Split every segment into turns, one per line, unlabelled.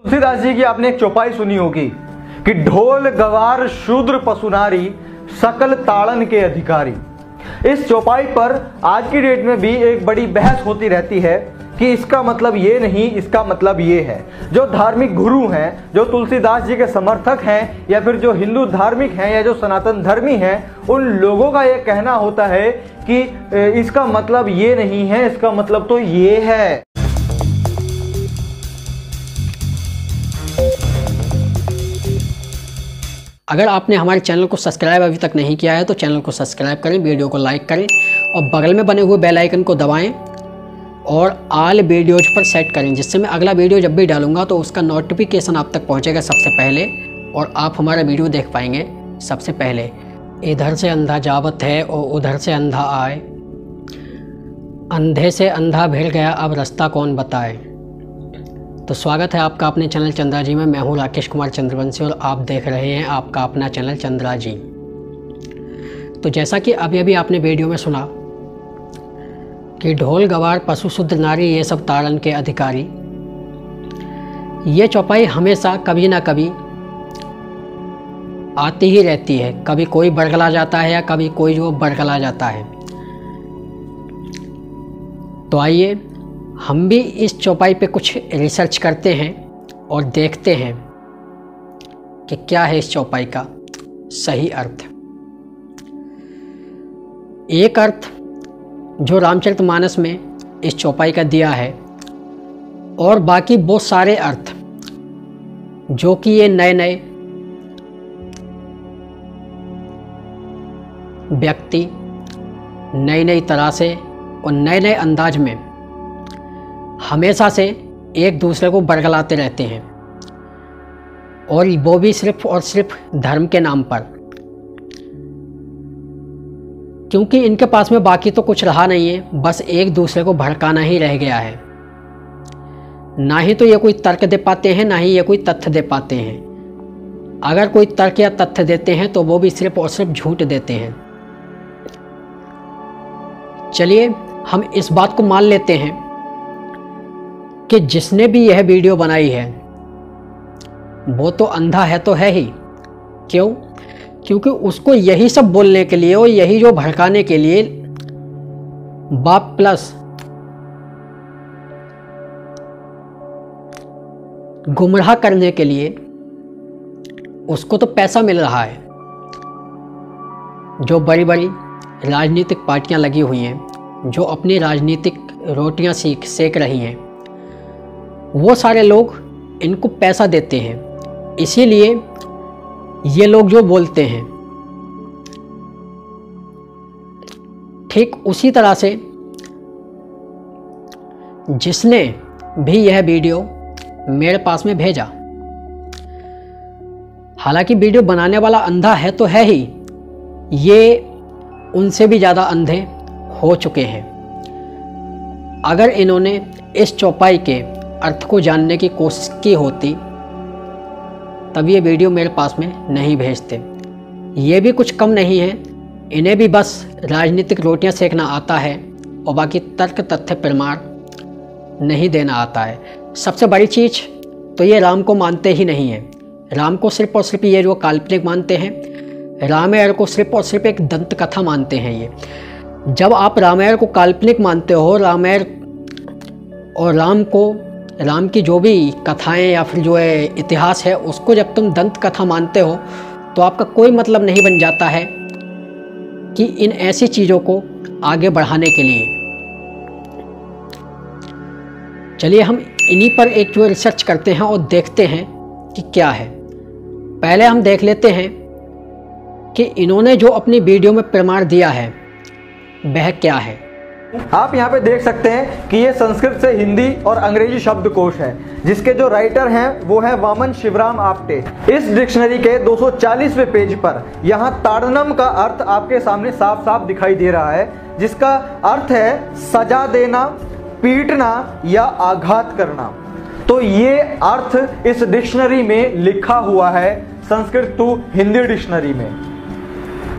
तुलसीदास जी की आपने एक चौपाई सुनी होगी कि ढोल गवार शूद्र पशुनारी सकल ताड़न के अधिकारी। इस चौपाई पर आज की डेट में भी एक बड़ी बहस होती रहती है कि इसका मतलब ये नहीं, इसका मतलब ये है। जो धार्मिक गुरु हैं, जो तुलसीदास जी के समर्थक हैं, या फिर जो हिंदू धार्मिक हैं या जो सनातन धर्मी हैं, उन लोगों का ये कहना होता है कि इसका मतलब ये नहीं है, इसका मतलब तो ये है।
अगर आपने हमारे चैनल को सब्सक्राइब अभी तक नहीं किया है तो चैनल को सब्सक्राइब करें, वीडियो को लाइक करें और बगल में बने हुए बेल आइकन को दबाएं और ऑल वीडियोज पर सेट करें, जिससे मैं अगला वीडियो जब भी डालूंगा तो उसका नोटिफिकेशन आप तक पहुंचेगा सबसे पहले और आप हमारा वीडियो देख पाएंगे सबसे पहले। इधर से अंधा जावत है और उधर से अंधा आए, अंधे से अंधा भिड़ गया, अब रास्ता कौन बताए। तो स्वागत है आपका अपने चैनल चंद्रा जी में। मैं हूं राकेश कुमार चंद्रवंशी और आप देख रहे हैं आपका अपना चैनल चंद्रा जी। तो जैसा कि अभी अभी आपने वीडियो में सुना कि ढोल गवार पशु शुद्ध नारी ये सब ताड़न के अधिकारी, ये चौपाई हमेशा कभी ना कभी आती ही रहती है। कभी कोई बरगला जाता है या कभी कोई जो बरगला जाता है। तो आइए हम भी इस चौपाई पे कुछ रिसर्च करते हैं और देखते हैं कि क्या है इस चौपाई का सही अर्थ। एक अर्थ जो रामचरितमानस में इस चौपाई का दिया है और बाकी बहुत सारे अर्थ जो कि ये नए नए व्यक्ति नई नई तरह से और नए नए अंदाज में हमेशा से एक दूसरे को बरगलाते रहते हैं, और वो भी सिर्फ और सिर्फ धर्म के नाम पर, क्योंकि इनके पास में बाकी तो कुछ रहा नहीं है, बस एक दूसरे को भड़काना ही रह गया है। ना ही तो ये कोई तर्क दे पाते हैं, ना ही ये कोई तथ्य दे पाते हैं। अगर कोई तर्क या तथ्य देते हैं तो वो भी सिर्फ और सिर्फ झूठ देते हैं। चलिए हम इस बात को मान लेते हैं कि जिसने भी यह वीडियो बनाई है वो तो अंधा है तो है ही। क्यों? क्योंकि उसको यही सब बोलने के लिए और यही जो भड़काने के लिए बाप प्लस गुमराह करने के लिए उसको तो पैसा मिल रहा है। जो बड़ी बड़ी राजनीतिक पार्टियां लगी हुई हैं, जो अपनी राजनीतिक रोटियां सेक रही हैं, वो सारे लोग इनको पैसा देते हैं। इसीलिए ये लोग जो बोलते हैं, ठीक उसी तरह से जिसने भी यह वीडियो मेरे पास में भेजा, हालांकि वीडियो बनाने वाला अंधा है तो है ही, ये उनसे भी ज़्यादा अंधे हो चुके हैं। अगर इन्होंने इस चौपाई के अर्थ को जानने की कोशिश की होती तब ये वीडियो मेरे पास में नहीं भेजते। ये भी कुछ कम नहीं है, इन्हें भी बस राजनीतिक रोटियां सेकना आता है और बाकी तर्क तथ्य प्रमाण नहीं देना आता है। सबसे बड़ी चीज़ तो ये राम को मानते ही नहीं हैं। राम को सिर्फ और सिर्फ ये जो काल्पनिक मानते हैं, रामायण को सिर्फ और सिर्फ एक दंत कथा मानते हैं। ये जब आप रामायण को काल्पनिक मानते हो, रामायण और राम की जो भी कथाएं या फिर जो है इतिहास है, उसको जब तुम दंत कथा मानते हो तो आपका कोई मतलब नहीं बन जाता है कि इन ऐसी चीज़ों को आगे बढ़ाने के लिए। चलिए हम इन्हीं पर एक जो रिसर्च करते हैं और देखते हैं कि क्या है। पहले हम देख लेते हैं कि इन्होंने जो अपनी वीडियो में प्रमाण दिया है वह क्या है।
आप यहाँ पे देख सकते हैं कि ये संस्कृत से हिंदी और अंग्रेजी शब्दकोश है, जिसके जो राइटर हैं वो है वामन शिवराम आपटे। इस डिक्शनरी के 240वें पेज पर यहाँ ताड़नम का अर्थ आपके सामने साफ साफ दिखाई दे रहा है, जिसका अर्थ है सजा देना, पीटना या आघात करना। तो ये अर्थ इस डिक्शनरी में लिखा हुआ है, संस्कृत टू हिंदी डिक्शनरी में।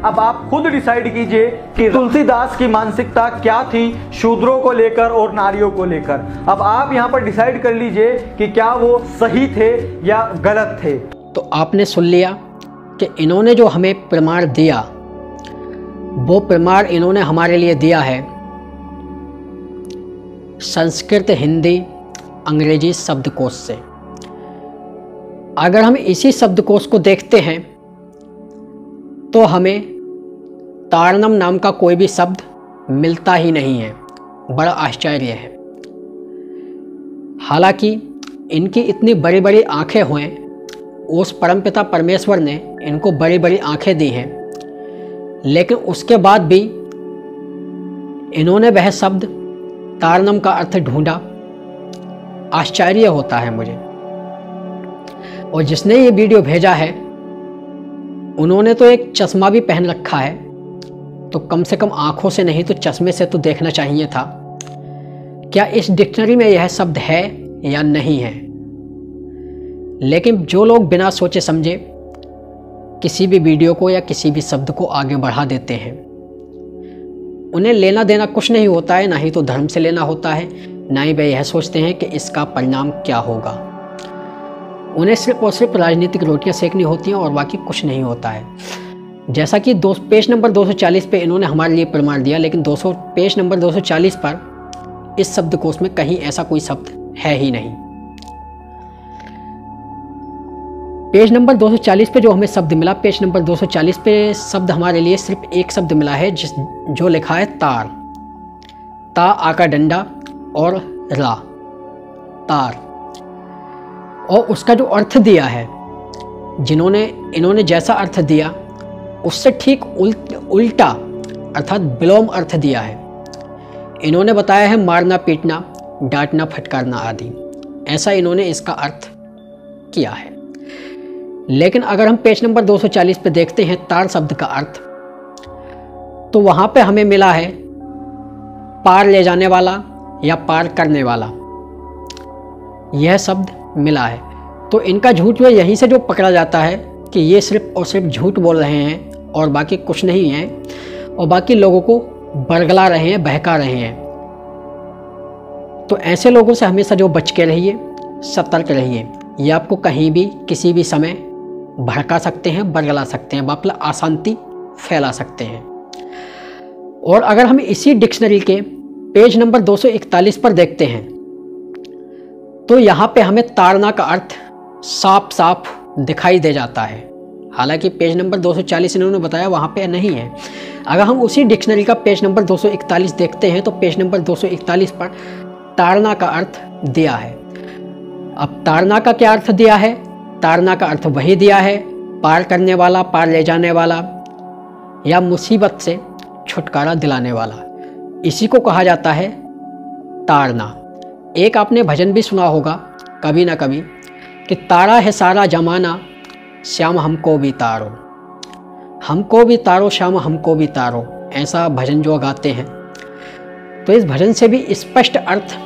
अब आप खुद डिसाइड कीजिए कि तुलसीदास की मानसिकता क्या थी शूद्रों को लेकर और नारियों को लेकर। अब आप यहाँ पर डिसाइड कर लीजिए कि क्या वो सही थे या गलत थे।
तो आपने सुन लिया कि इन्होंने जो हमें प्रमाण दिया, वो प्रमाण इन्होंने हमारे लिए दिया है संस्कृत, हिंदी, अंग्रेजी शब्दकोश से। अगर हम इसी शब्दकोश को देखते हैं तो हमें ताड़नम नाम का कोई भी शब्द मिलता ही नहीं है। बड़ा आश्चर्य है। हालांकि इनकी इतनी बड़ी बड़ी आंखें हुए, उस परमपिता परमेश्वर ने इनको बड़ी बड़ी आंखें दी हैं, लेकिन उसके बाद भी इन्होंने वह शब्द ताड़नम का अर्थ ढूंढा। आश्चर्य होता है मुझे। और जिसने ये वीडियो भेजा है उन्होंने तो एक चश्मा भी पहन रखा है, तो कम से कम आंखों से नहीं तो चश्मे से तो देखना चाहिए था क्या इस डिक्शनरी में यह शब्द है या नहीं है। लेकिन जो लोग बिना सोचे समझे किसी भी वीडियो को या किसी भी शब्द को आगे बढ़ा देते हैं, उन्हें लेना देना कुछ नहीं होता है, ना ही तो धर्म से लेना होता है, ना ही वे यह सोचते हैं कि इसका परिणाम क्या होगा। उन्हें सिर्फ और सिर्फ राजनीतिक रोटियां सेकनी होती हैं और बाकी कुछ नहीं होता है। जैसा कि पेज नंबर 240 पे इन्होंने हमारे लिए प्रमाण दिया, लेकिन पेज नंबर 240 पर इस शब्दकोश में कहीं ऐसा कोई शब्द है ही नहीं। पेज नंबर 240 पे जो हमें शब्द मिला, पेज नंबर 240 पे शब्द हमारे लिए सिर्फ एक शब्द मिला है जो लिखा है तार। ता आका डंडा और रा, तार। और उसका जो अर्थ दिया है, इन्होंने जैसा अर्थ दिया उससे ठीक उल्टा अर्थात विलोम अर्थ दिया है। इन्होंने बताया है मारना, पीटना, डांटना, फटकारना आदि। ऐसा इन्होंने इसका अर्थ किया है। लेकिन अगर हम पेज नंबर 240 पे देखते हैं तार शब्द का अर्थ, तो वहां पे हमें मिला है पार ले जाने वाला या पार करने वाला, यह शब्द मिला है। तो इनका झूठ में यहीं से जो पकड़ा जाता है कि ये सिर्फ और सिर्फ झूठ बोल रहे हैं और बाकी कुछ नहीं है, और बाकी लोगों को बरगला रहे हैं, बहका रहे हैं। तो ऐसे लोगों से हमेशा जो बच के रहिए, सतर्क रहिए। ये आपको कहीं भी किसी भी समय भड़का सकते हैं, बरगला सकते हैं, मतलब अशांति फैला सकते हैं। और अगर हम इसी डिक्शनरी के पेज नंबर 241 पर देखते हैं तो यहाँ पे हमें ताड़ना का अर्थ साफ साफ दिखाई दे जाता है। हालांकि पेज नंबर 240 इन्होंने बताया वहाँ पे नहीं है। अगर हम उसी डिक्शनरी का पेज नंबर 241 देखते हैं तो पेज नंबर 241 पर ताड़ना का अर्थ दिया है। अब ताड़ना का क्या अर्थ दिया है? ताड़ना का अर्थ वही दिया है पार करने वाला, पार ले जाने वाला या मुसीबत से छुटकारा दिलाने वाला। इसी को कहा जाता है ताड़ना। एक आपने भजन भी सुना होगा कभी ना कभी कि तारा है सारा जमाना, श्याम हमको भी तारो, हमको भी तारो, श्याम हमको भी तारो। ऐसा भजन जो गाते हैं, तो इस भजन से भी स्पष्ट अर्थ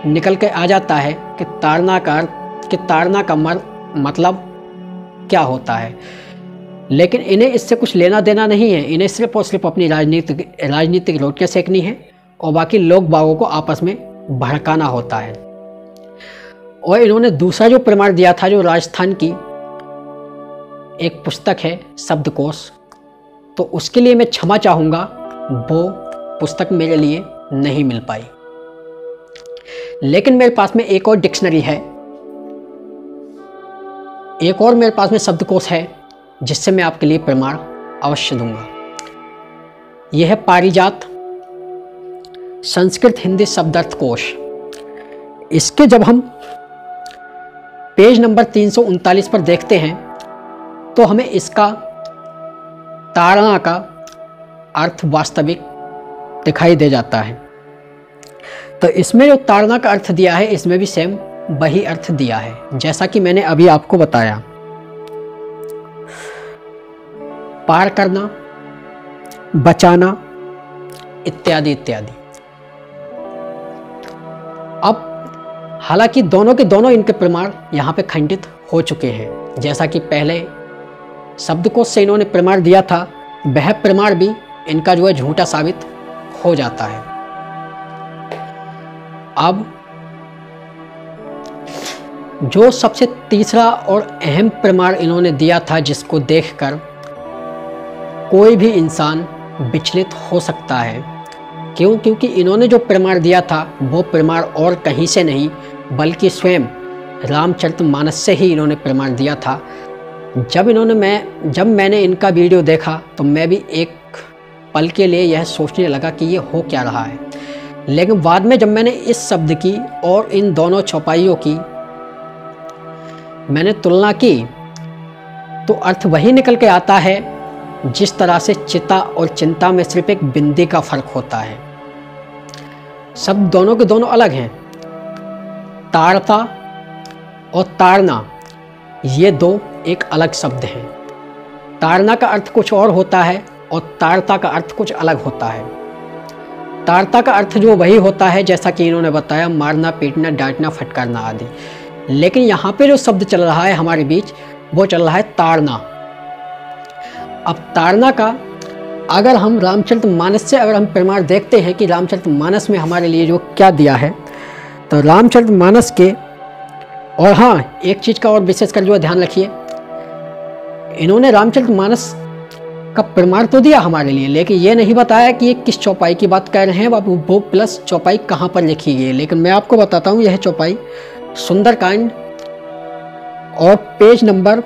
निकल के आ जाता है कि ताड़ना का अर्थ, कि ताड़ना का मतलब क्या होता है। लेकिन इन्हें इससे कुछ लेना देना नहीं है। इन्हें सिर्फ और सिर्फ अपनी राजनीतिक रोटियां सेकनी है और बाकी लोग बागों को आपस में भड़काना होता है। और इन्होंने दूसरा जो प्रमाण दिया था, जो राजस्थान की एक पुस्तक है शब्दकोश, तो उसके लिए मैं क्षमा चाहूँगा, वो पुस्तक मेरे लिए नहीं मिल पाई। लेकिन मेरे पास में एक और डिक्शनरी है, एक और मेरे पास में शब्दकोश है जिससे मैं आपके लिए प्रमाण अवश्य दूंगा। यह है पारिजात संस्कृत हिंदी शब्दार्थ कोश। इसके जब हम पेज नंबर 339 पर देखते हैं तो हमें इसका ताड़ना का अर्थ वास्तविक दिखाई दे जाता है। तो इसमें जो ताड़ना का अर्थ दिया है, इसमें भी सेम वही अर्थ दिया है जैसा कि मैंने अभी आपको बताया। पार करना, बचाना, इत्यादि इत्यादि। अब हालांकि दोनों के दोनों इनके प्रमाण यहाँ पे खंडित हो चुके हैं। जैसा कि पहले शब्दकोश से इन्होंने प्रमाण दिया था वह प्रमाण भी इनका जो है झूठा साबित हो जाता है। अब जो सबसे तीसरा और अहम प्रमाण इन्होंने दिया था, जिसको देखकर कोई भी इंसान विचलित हो सकता है, क्योंकि इन्होंने जो प्रमाण दिया था वो प्रमाण और कहीं से नहीं बल्कि स्वयं रामचरितमानस से ही इन्होंने प्रमाण दिया था। जब मैंने इनका वीडियो देखा तो मैं भी एक पल के लिए यह सोचने लगा कि ये हो क्या रहा है, लेकिन बाद में जब मैंने इस शब्द की और इन दोनों चौपाइयों की मैंने तुलना की तो अर्थ वही निकल के आता है जिस तरह से चिता और चिंता में सिर्फ एक बिंदी का फर्क होता है। शब्द दोनों के दोनों अलग हैं। ताड़ता और ताड़ना ये दो एक अलग शब्द हैं। ताड़ना का अर्थ कुछ और होता है और ताड़ता का अर्थ कुछ अलग होता है। ताड़ता का अर्थ जो वही होता है जैसा कि इन्होंने बताया, मारना, पीटना, डांटना, फटकारना आदि। लेकिन यहाँ पे जो शब्द चल रहा है हमारे बीच वो चल रहा है ताड़ना। अब ताड़ना का अगर हम रामचरितमानस से अगर हम प्रमाण देखते हैं कि रामचरितमानस में हमारे लिए जो क्या दिया है, तो रामचरितमानस के, और हाँ एक चीज़ का और विशेषकर जो ध्यान रखिए, इन्होंने रामचरितमानस का प्रमाण तो दिया हमारे लिए, लेकिन ये नहीं बताया कि ये किस चौपाई की बात कर रहे हैं, वो प्लस चौपाई कहाँ पर लिखी गई है। लेकिन मैं आपको बताता हूँ, यह चौपाई सुंदरकांड और पेज नंबर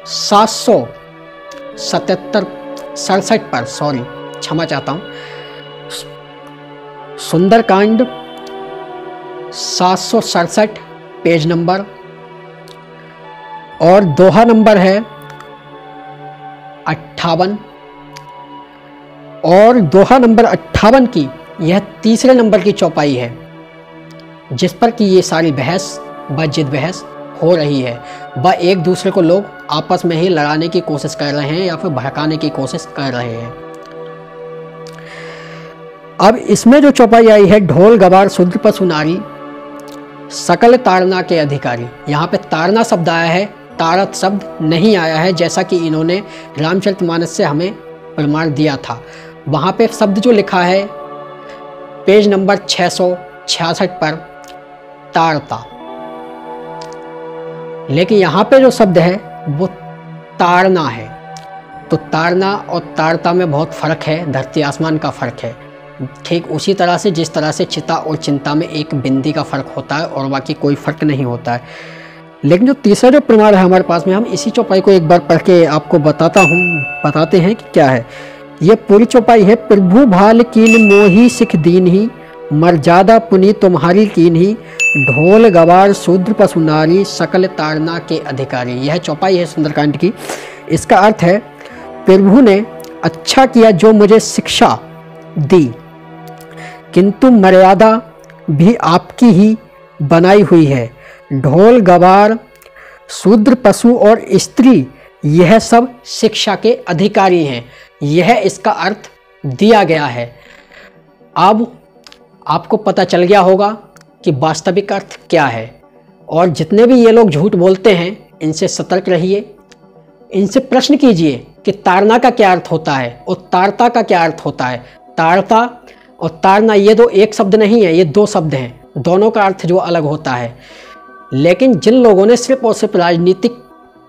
767 पर, सॉरी क्षमा चाहता हूँ, सुंदरकांड 767 पेज नंबर, और दोहा नंबर है 58, और दोहा नंबर 58 की यह तीसरे नंबर की चौपाई है जिस पर कि ये सारी बहस व जिद बहस हो रही है, व एक दूसरे को लोग आपस में ही लड़ाने की कोशिश कर रहे हैं या फिर भड़काने की कोशिश कर रहे हैं। अब इसमें जो चौपाई आई है, ढोल गवार शूद्र पशु नारी सकल ताड़ना के अधिकारी, यहाँ पे ताड़ना शब्द आया है, ताड़त शब्द नहीं आया है जैसा कि इन्होंने रामचरितमानस से हमें प्रमाण दिया था। वहाँ पे शब्द जो लिखा है पेज नंबर 666 पर, ताड़ता, लेकिन यहाँ पे जो शब्द है वो ताड़ना है। तो ताड़ना और ताड़ता में बहुत फ़र्क है, धरती आसमान का फ़र्क है। ठीक उसी तरह से जिस तरह से चिता और चिंता में एक बिंदी का फ़र्क होता है और बाकी कोई फ़र्क नहीं होता है। लेकिन जो तीसरा जो प्रमाण है हमारे पास में, हम इसी चौपाई को एक बार पढ़ के आपको बताते हैं कि क्या है। ये पूरी चौपाई है। प्रभु भाल कीन मोही सिख दीन ही, मर्यादा पुनि तुम्हारी कीन ही, ढोल गवार शूद्र पशु नारी सकल ताड़ना के अधिकारी। यह चौपाई है सुंदरकांड की। इसका अर्थ है, प्रभु ने अच्छा किया जो मुझे शिक्षा दी, किंतु मर्यादा भी आपकी ही बनाई हुई है। ढोल गवार शूद्र पशु और स्त्री यह सब शिक्षा के अधिकारी हैं। यह इसका अर्थ दिया गया है। अब आपको पता चल गया होगा कि वास्तविक अर्थ क्या है, और जितने भी ये लोग झूठ बोलते हैं इनसे सतर्क रहिए। इनसे प्रश्न कीजिए कि ताड़ना का क्या अर्थ होता है और ताड़ता का क्या अर्थ होता है। ताड़ता और ताड़ना ये दो एक शब्द नहीं है, ये दो शब्द हैं, दोनों का अर्थ जो अलग होता है। लेकिन जिन लोगों ने सिर्फ और सिर्फ राजनीतिक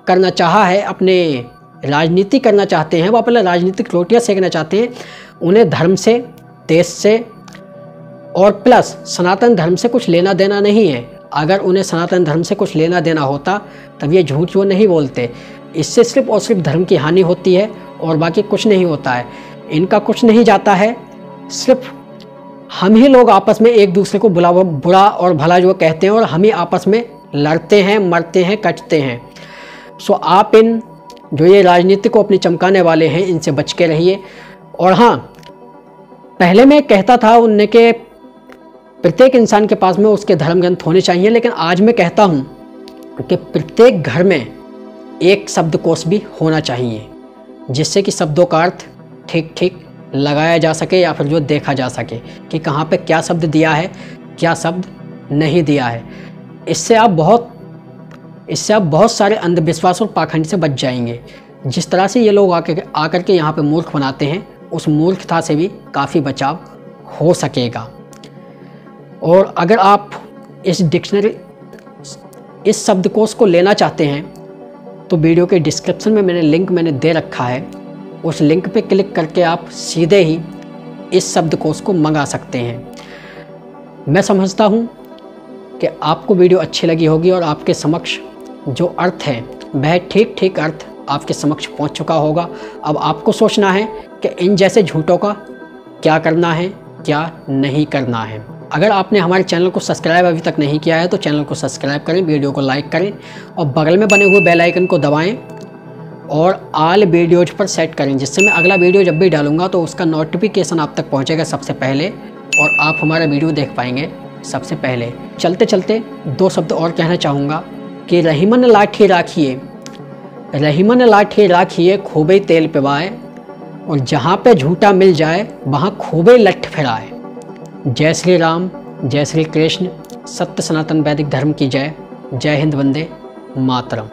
करना चाहा है, अपने राजनीति करना चाहते हैं, वो अपने राजनीतिक रोटियां सेकना चाहते हैं, उन्हें धर्म से, देश से और प्लस सनातन धर्म से कुछ लेना देना नहीं है। अगर उन्हें सनातन धर्म से कुछ लेना देना होता तब ये झूठ वो नहीं बोलते। इससे सिर्फ और सिर्फ धर्म की हानि होती है और बाकी कुछ नहीं होता है। इनका कुछ नहीं जाता है, सिर्फ हम ही लोग आपस में एक दूसरे को बुरा और भला जो कहते हैं और हम ही आपस में लड़ते हैं, मरते हैं, कटते हैं। सो आप इन जो ये राजनीति को अपनी चमकाने वाले हैं इनसे बच के रहिए। और हाँ, पहले मैं कहता था उनने के प्रत्येक इंसान के पास में उसके धर्म ग्रंथ होने चाहिए, लेकिन आज मैं कहता हूँ कि प्रत्येक घर में एक शब्दकोश भी होना चाहिए, जिससे कि शब्दों का अर्थ ठीक ठीक लगाया जा सके या फिर जो देखा जा सके कि कहाँ पे क्या शब्द दिया है, क्या शब्द नहीं दिया है। इससे आप बहुत सारे अंधविश्वास और पाखंड से बच जाएंगे। जिस तरह से ये लोग आकर के यहाँ पे मूर्ख बनाते हैं, उस मूर्खता से भी काफ़ी बचाव हो सकेगा। और अगर आप इस डिक्शनरी, इस शब्दकोश को लेना चाहते हैं तो वीडियो के डिस्क्रिप्शन में लिंक मैंने दे रखा है, उस लिंक पे क्लिक करके आप सीधे ही इस शब्दकोश को मंगा सकते हैं। मैं समझता हूँ कि आपको वीडियो अच्छी लगी होगी और आपके समक्ष जो अर्थ है वह ठीक अर्थ आपके समक्ष पहुँच चुका होगा। अब आपको सोचना है कि इन जैसे झूठों का क्या करना है, क्या नहीं करना है। अगर आपने हमारे चैनल को सब्सक्राइब अभी तक नहीं किया है तो चैनल को सब्सक्राइब करें, वीडियो को लाइक करें और बगल में बने हुए बेल आइकन को दबाएं और ऑल वीडियोज पर सेट करें, जिससे मैं अगला वीडियो जब भी डालूंगा तो उसका नोटिफिकेशन आप तक पहुंचेगा सबसे पहले और आप हमारा वीडियो देख पाएंगे सबसे पहले। चलते चलते 2 शब्द और कहना चाहूँगा कि रहीमन लाठी राखिए, रहीमन लाठी राखिए खूबे तेल पिवाए, और जहाँ पे झूठा मिल जाए वहाँ खूबे लठ फिराए। जय श्री राम, जय श्री कृष्ण, सत्य सनातन वैदिक धर्म की जय। जय हिंद, वंदे मातरम।